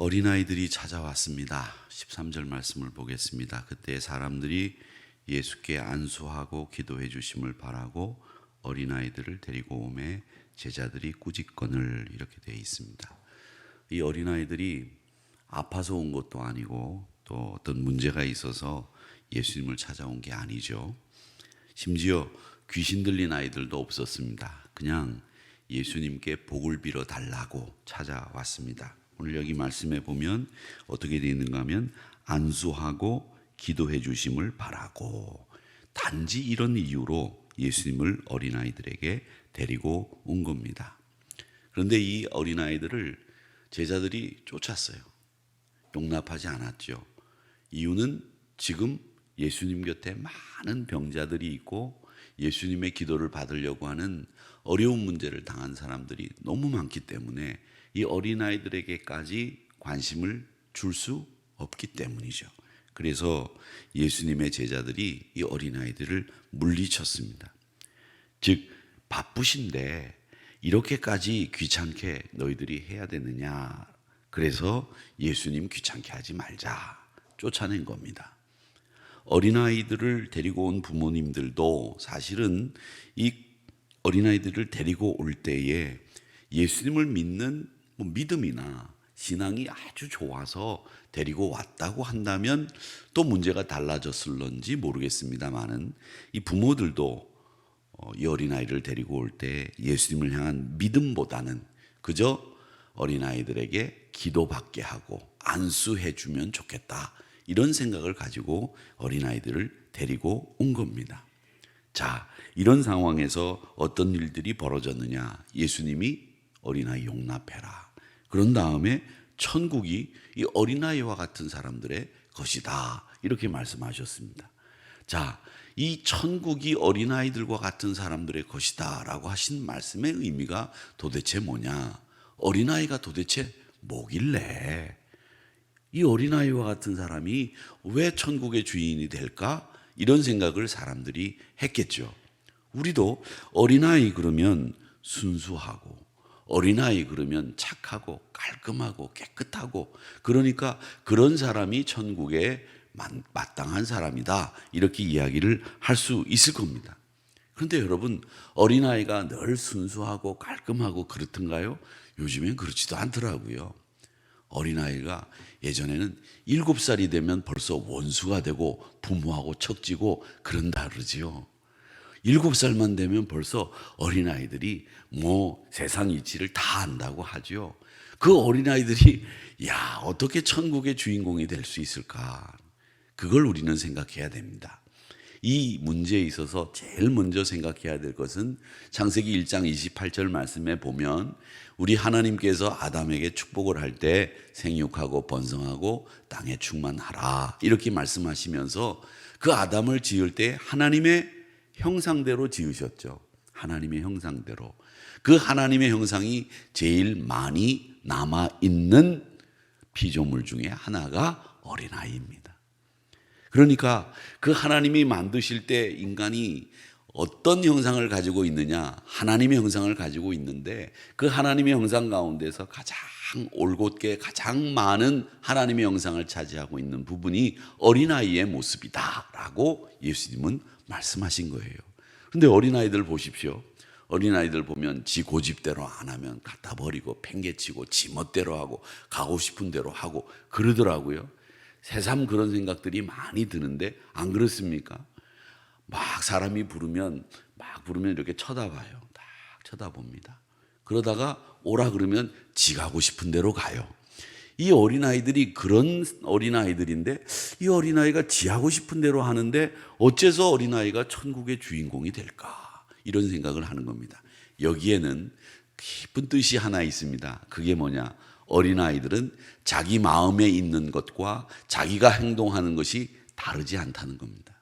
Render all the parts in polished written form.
어린아이들이 찾아왔습니다. 13절 말씀을 보겠습니다. 그때 사람들이 예수께 안수하고 기도해 주심을 바라고 어린아이들을 데리고 오매 제자들이 꾸짖거늘, 이렇게 되어 있습니다. 이 어린아이들이 아파서 온 것도 아니고 또 어떤 문제가 있어서 예수님을 찾아온 게 아니죠. 심지어 귀신 들린 아이들도 없었습니다. 그냥 예수님께 복을 빌어 달라고 찾아왔습니다. 오늘 여기 말씀에 보면 어떻게 되어 있는가 하면 안수하고 기도해 주심을 바라고, 단지 이런 이유로 예수님을 어린아이들에게 데리고 온 겁니다. 그런데 이 어린아이들을 제자들이 쫓았어요. 용납하지 않았죠. 이유는 지금 예수님 곁에 많은 병자들이 있고 예수님의 기도를 받으려고 하는 어려운 문제를 당한 사람들이 너무 많기 때문에 이 어린아이들에게까지 관심을 줄 수 없기 때문이죠. 그래서 예수님의 제자들이 이 어린아이들을 물리쳤습니다. 즉, 바쁘신데 이렇게까지 귀찮게 너희들이 해야 되느냐, 그래서 예수님 귀찮게 하지 말자 쫓아낸 겁니다. 어린아이들을 데리고 온 부모님들도 사실은 이 어린아이들을 데리고 올 때에 예수님을 믿는 믿음이나 신앙이 아주 좋아서 데리고 왔다고 한다면 또 문제가 달라졌을런지 모르겠습니다만은, 이 부모들도 이 어린아이를 데리고 올 때 예수님을 향한 믿음보다는 그저 어린아이들에게 기도받게 하고 안수해 주면 좋겠다, 이런 생각을 가지고 어린아이들을 데리고 온 겁니다. 자, 이런 상황에서 어떤 일들이 벌어졌느냐. 예수님이 어린아이 용납해라. 그런 다음에 천국이 이 어린아이와 같은 사람들의 것이다, 이렇게 말씀하셨습니다. 자, 이 천국이 어린아이들과 같은 사람들의 것이다 라고 하신 말씀의 의미가 도대체 뭐냐. 어린아이가 도대체 뭐길래 이 어린아이와 같은 사람이 왜 천국의 주인이 될까? 이런 생각을 사람들이 했겠죠. 우리도 어린아이 그러면 순수하고, 어린아이 그러면 착하고 깔끔하고 깨끗하고, 그러니까 그런 사람이 천국에 마땅한 사람이다, 이렇게 이야기를 할 수 있을 겁니다. 그런데 여러분, 어린아이가 늘 순수하고 깔끔하고 그렇던가요? 요즘엔 그렇지도 않더라고요. 어린아이가 예전에는 7살이 되면 벌써 원수가 되고 부모하고 척지고 그런다 그러지요. 7살만 되면 벌써 어린아이들이 세상 이치를 다 안다고 하죠. 그 어린아이들이 어떻게 천국의 주인공이 될 수 있을까? 그걸 우리는 생각해야 됩니다. 이 문제에 있어서 제일 먼저 생각해야 될 것은 창세기 1장 28절 말씀에 보면 우리 하나님께서 아담에게 축복을 할 때 생육하고 번성하고 땅에 충만하라, 이렇게 말씀하시면서 그 아담을 지을 때 하나님의 형상대로 지으셨죠. 하나님의 형상대로. 그 하나님의 형상이 제일 많이 남아있는 피조물 중에 하나가 어린아이입니다. 그러니까 그 하나님이 만드실 때 인간이 어떤 형상을 가지고 있느냐, 하나님의 형상을 가지고 있는데 그 하나님의 형상 가운데서 가장 올곧게 가장 많은 하나님의 형상을 차지하고 있는 부분이 어린아이의 모습이다라고 예수님은 말씀하신 거예요. 그런데 어린아이들 보십시오. 어린아이들 보면 지 고집대로 안 하면 갖다 버리고 팽개치고 지 멋대로 하고 가고 싶은 대로 하고 그러더라고요. 새삼 그런 생각들이 많이 드는데 안 그렇습니까? 막 사람이 부르면 이렇게 쳐다봐요. 딱 쳐다봅니다. 그러다가 오라 그러면 지 가고 싶은 대로 가요. 이 어린아이들이 그런 어린아이들인데 이 어린아이가 지 하고 싶은 대로 하는데 어째서 어린아이가 천국의 주인공이 될까? 이런 생각을 하는 겁니다. 여기에는 깊은 뜻이 하나 있습니다. 그게 뭐냐? 어린아이들은 자기 마음에 있는 것과 자기가 행동하는 것이 다르지 않다는 겁니다.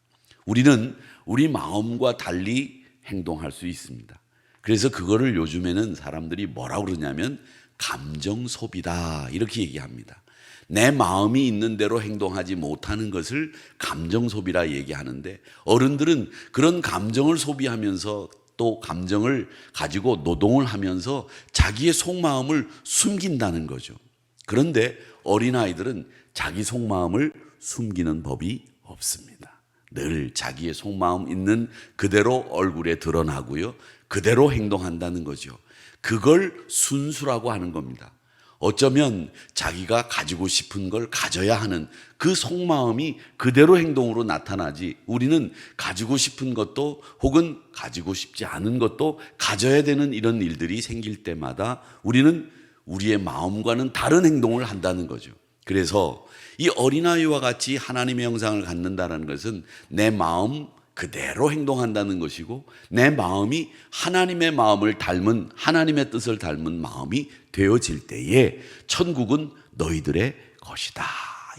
우리는 우리 마음과 달리 행동할 수 있습니다. 그래서 그거를 요즘에는 사람들이 뭐라고 그러냐면 감정 소비다, 이렇게 얘기합니다. 내 마음이 있는 대로 행동하지 못하는 것을 감정 소비라 얘기하는데, 어른들은 그런 감정을 소비하면서 또 감정을 가지고 노동을 하면서 자기의 속마음을 숨긴다는 거죠. 그런데 어린아이들은 자기 속마음을 숨기는 법이 없습니다. 늘 자기의 속마음 있는 그대로 얼굴에 드러나고요, 그대로 행동한다는 거죠. 그걸 순수라고 하는 겁니다. 어쩌면 자기가 가지고 싶은 걸 가져야 하는 그 속마음이 그대로 행동으로 나타나지, 우리는 가지고 싶은 것도 혹은 가지고 싶지 않은 것도 가져야 되는 이런 일들이 생길 때마다 우리는 우리의 마음과는 다른 행동을 한다는 거죠. 그래서 이 어린아이와 같이 하나님의 형상을 갖는다는 것은 내 마음 그대로 행동한다는 것이고, 내 마음이 하나님의 마음을 닮은, 하나님의 뜻을 닮은 마음이 되어질 때에 천국은 너희들의 것이다,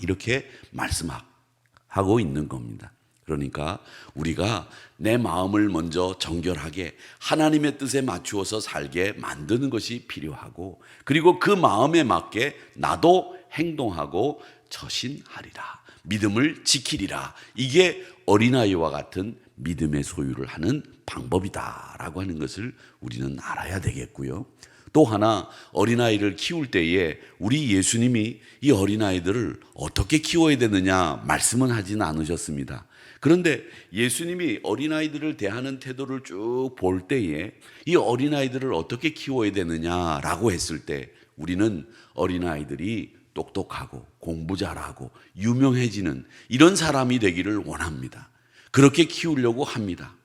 이렇게 말씀하고 있는 겁니다. 그러니까 우리가 내 마음을 먼저 정결하게 하나님의 뜻에 맞추어서 살게 만드는 것이 필요하고, 그리고 그 마음에 맞게 나도 행동하고 처신하리라, 믿음을 지키리라, 이게 어린아이와 같은 믿음의 소유를 하는 방법이다라고 하는 것을 우리는 알아야 되겠고요. 또 하나, 어린아이를 키울 때에 우리 예수님이 이 어린아이들을 어떻게 키워야 되느냐 말씀은 하지는 않으셨습니다. 그런데 예수님이 어린아이들을 대하는 태도를 쭉 볼 때에 이 어린아이들을 어떻게 키워야 되느냐라고 했을 때 우리는 어린아이들이 똑똑하고 공부 잘하고 유명해지는 이런 사람이 되기를 원합니다. 그렇게 키우려고 합니다.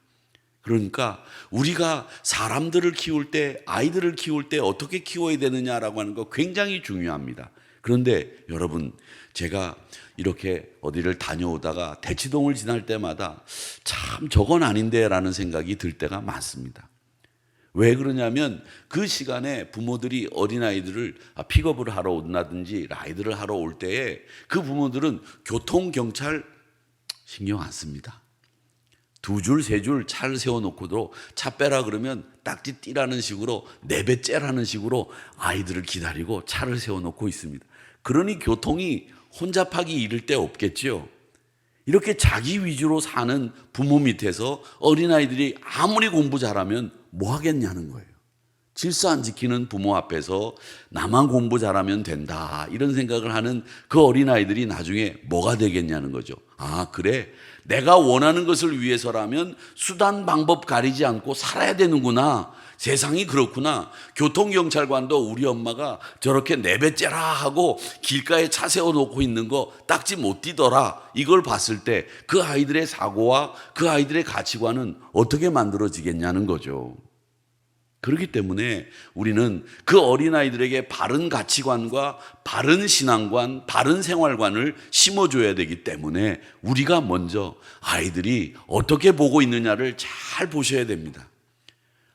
그러니까 우리가 사람들을 키울 때, 아이들을 키울 때 어떻게 키워야 되느냐라고 하는 거 굉장히 중요합니다. 그런데 여러분, 제가 이렇게 어디를 다녀오다가 대치동을 지날 때마다 참 저건 아닌데 라는 생각이 들 때가 많습니다. 왜 그러냐면 그 시간에 부모들이 어린아이들을 픽업을 하러 온다든지 라이드를 하러 올 때에 그 부모들은 교통경찰 신경 안 씁니다. 2줄, 3줄 차를 세워놓고도 차 빼라 그러면 딱지 띠라는 식으로 내배째라는 식으로 아이들을 기다리고 차를 세워놓고 있습니다. 그러니 교통이 혼잡하기 이를 데 없겠죠. 이렇게 자기 위주로 사는 부모 밑에서 어린아이들이 아무리 공부 잘하면 뭐 하겠냐는 거예요. 질서 안 지키는 부모 앞에서 나만 공부 잘하면 된다, 이런 생각을 하는 그 어린아이들이 나중에 뭐가 되겠냐는 거죠. 아, 그래, 내가 원하는 것을 위해서라면 수단 방법 가리지 않고 살아야 되는구나, 세상이 그렇구나, 교통경찰관도 우리 엄마가 저렇게 내배째라 하고 길가에 차 세워놓고 있는 거 딱지 못 띄더라, 이걸 봤을 때 그 아이들의 사고와 그 아이들의 가치관은 어떻게 만들어지겠냐는 거죠. 그렇기 때문에 우리는 그 어린아이들에게 바른 가치관과 바른 신앙관, 바른 생활관을 심어줘야 되기 때문에 우리가 먼저 아이들이 어떻게 보고 있느냐를 잘 보셔야 됩니다.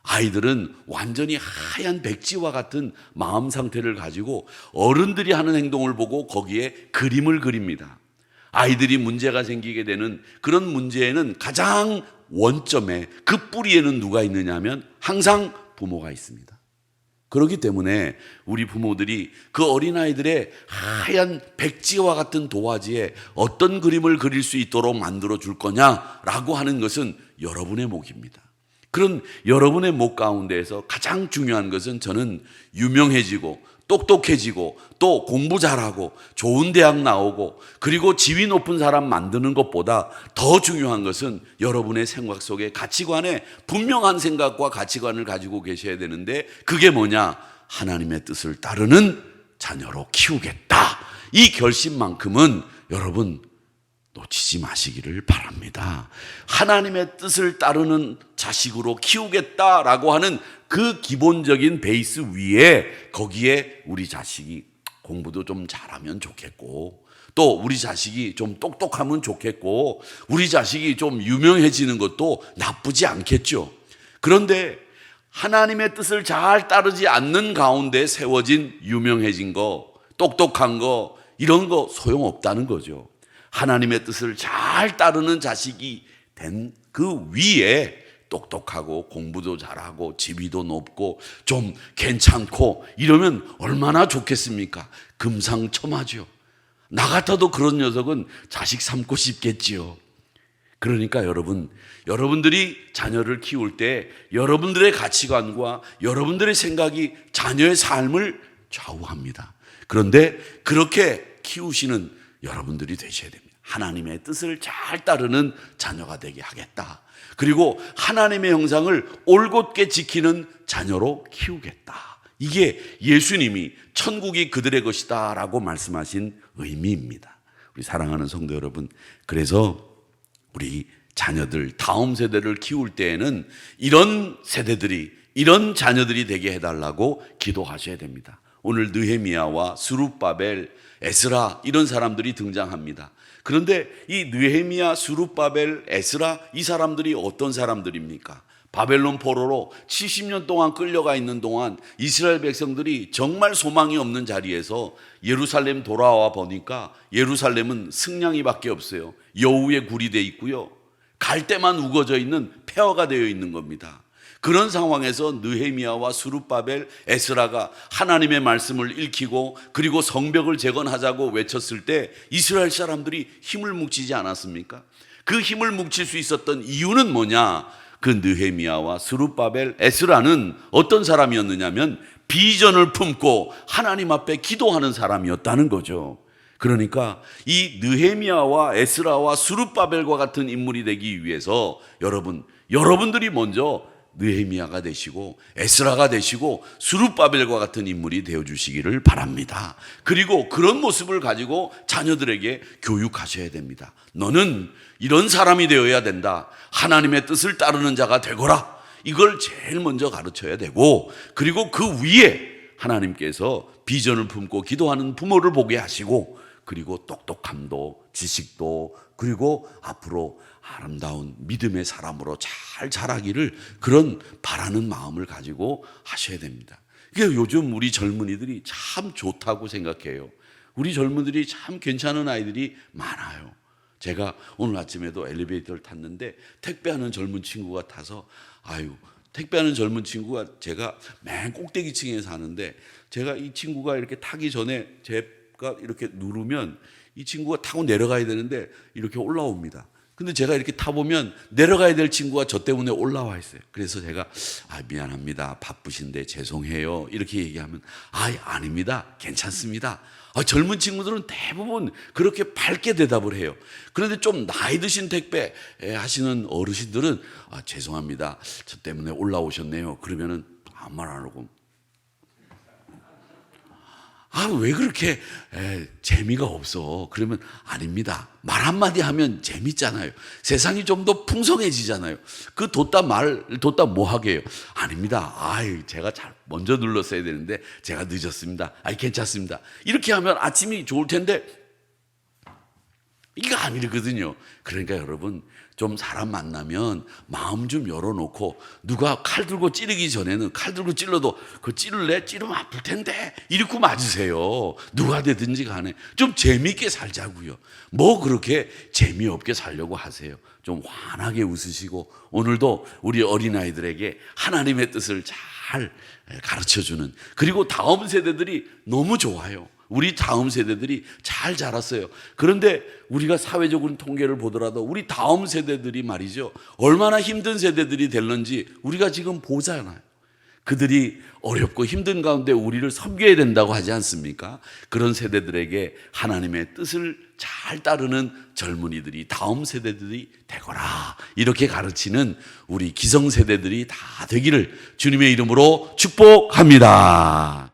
아이들은 완전히 하얀 백지와 같은 마음 상태를 가지고 어른들이 하는 행동을 보고 거기에 그림을 그립니다. 아이들이 문제가 생기게 되는 그런 문제에는 가장 원점에, 그 뿌리에는 누가 있느냐 하면 항상 부모가 있습니다. 그렇기 때문에 우리 부모들이 그 어린아이들의 하얀 백지와 같은 도화지에 어떤 그림을 그릴 수 있도록 만들어 줄 거냐라고 하는 것은 여러분의 몫입니다. 그런 여러분의 몫 가운데에서 가장 중요한 것은 저는 유명해지고 똑똑해지고 또 공부 잘하고 좋은 대학 나오고 그리고 지위 높은 사람 만드는 것보다 더 중요한 것은 여러분의 생각 속에 가치관에 분명한 생각과 가치관을 가지고 계셔야 되는데, 그게 뭐냐? 하나님의 뜻을 따르는 자녀로 키우겠다, 이 결심만큼은 여러분 놓치지 마시기를 바랍니다. 하나님의 뜻을 따르는 자식으로 키우겠다라고 하는 그 기본적인 베이스 위에, 거기에 우리 자식이 공부도 좀 잘하면 좋겠고, 또 우리 자식이 좀 똑똑하면 좋겠고, 우리 자식이 좀 유명해지는 것도 나쁘지 않겠죠. 그런데 하나님의 뜻을 잘 따르지 않는 가운데 세워진 유명해진 거, 똑똑한 거, 이런 거 소용없다는 거죠. 하나님의 뜻을 잘 따르는 자식이 된 그 위에 똑똑하고 공부도 잘하고 지위도 높고 좀 괜찮고 이러면 얼마나 좋겠습니까? 금상첨화죠. 나 같아도 그런 녀석은 자식 삼고 싶겠지요. 그러니까 여러분들이 자녀를 키울 때 여러분들의 가치관과 여러분들의 생각이 자녀의 삶을 좌우합니다. 그런데 그렇게 키우시는 여러분들이 되셔야 됩니다. 하나님의 뜻을 잘 따르는 자녀가 되게 하겠다. 그리고 하나님의 형상을 올곧게 지키는 자녀로 키우겠다. 이게 예수님이 천국이 그들의 것이다 라고 말씀하신 의미입니다. 우리 사랑하는 성도 여러분, 그래서 우리 자녀들, 다음 세대를 키울 때에는 이런 세대들이, 이런 자녀들이 되게 해달라고 기도하셔야 됩니다. 오늘 느헤미야와 스룹바벨, 에스라 이런 사람들이 등장합니다. 그런데 이 느헤미야, 스룹바벨, 에스라 이 사람들이 어떤 사람들입니까? 바벨론 포로로 70년 동안 끌려가 있는 동안 이스라엘 백성들이 정말 소망이 없는 자리에서 예루살렘 돌아와 보니까 예루살렘은 승냥이밖에 없어요. 여우의 굴이 돼 있고요, 갈대만 우거져 있는 폐허가 되어 있는 겁니다. 그런 상황에서 느헤미야와 스룹바벨, 에스라가 하나님의 말씀을 읽히고 그리고 성벽을 재건하자고 외쳤을 때 이스라엘 사람들이 힘을 뭉치지 않았습니까? 그 힘을 뭉칠 수 있었던 이유는 뭐냐? 그 느헤미야와 스룹바벨, 에스라는 어떤 사람이었느냐면 비전을 품고 하나님 앞에 기도하는 사람이었다는 거죠. 그러니까 이 느헤미야와 에스라와 스룹바벨과 같은 인물이 되기 위해서 여러분들이 먼저 느헤미야가 되시고 에스라가 되시고 스룹바벨과 같은 인물이 되어주시기를 바랍니다. 그리고 그런 모습을 가지고 자녀들에게 교육하셔야 됩니다. 너는 이런 사람이 되어야 된다. 하나님의 뜻을 따르는 자가 되거라. 이걸 제일 먼저 가르쳐야 되고, 그리고 그 위에 하나님께서 비전을 품고 기도하는 부모를 보게 하시고, 그리고 똑똑함도 지식도, 그리고 앞으로 아름다운 믿음의 사람으로 잘 자라기를 그런 바라는 마음을 가지고 하셔야 됩니다. 이게 요즘 우리 젊은이들이 참 좋다고 생각해요. 우리 젊은이들이 참 괜찮은 아이들이 많아요. 제가 오늘 아침에도 엘리베이터를 탔는데 택배하는 젊은 친구가 타서, 택배하는 젊은 친구가, 제가 맨 꼭대기층에 사는데 제가 이 친구가 이렇게 타기 전에 제가 이렇게 누르면 이 친구가 타고 내려가야 되는데 이렇게 올라옵니다. 근데 제가 이렇게 타보면 내려가야 될 친구가 저 때문에 올라와 있어요. 그래서 제가 미안합니다, 바쁘신데 죄송해요 이렇게 얘기하면 아닙니다, 괜찮습니다. 젊은 친구들은 대부분 그렇게 밝게 대답을 해요. 그런데 좀 나이 드신 택배 하시는 어르신들은 죄송합니다, 저 때문에 올라오셨네요. 그러면은 아무 말 안 하고 왜 그렇게 재미가 없어? 그러면 아닙니다. 말 한마디 하면 재밌잖아요. 세상이 좀 더 풍성해지잖아요. 그 뒀다 뭐 하게 해요? 아닙니다. 제가 잘 먼저 눌렀어야 되는데 제가 늦었습니다. 괜찮습니다. 이렇게 하면 아침이 좋을 텐데 이거 아니거든요. 그러니까 여러분, 좀 사람 만나면 마음 좀 열어놓고, 누가 칼 들고 찌르기 전에는 칼 들고 찔러도 그 찌를래? 찌르면 아플 텐데 이렇게 맞으세요. 누가 되든지 간에 좀 재미있게 살자고요. 뭐 그렇게 재미없게 살려고 하세요. 좀 환하게 웃으시고, 오늘도 우리 어린아이들에게 하나님의 뜻을 잘 가르쳐주는, 그리고 다음 세대들이 너무 좋아요. 우리 다음 세대들이 잘 자랐어요. 그런데 우리가 사회적인 통계를 보더라도 우리 다음 세대들이 말이죠, 얼마나 힘든 세대들이 됐는지 우리가 지금 보잖아요. 그들이 어렵고 힘든 가운데 우리를 섬겨야 된다고 하지 않습니까? 그런 세대들에게 하나님의 뜻을 잘 따르는 젊은이들이, 다음 세대들이 되거라, 이렇게 가르치는 우리 기성세대들이 다 되기를 주님의 이름으로 축복합니다.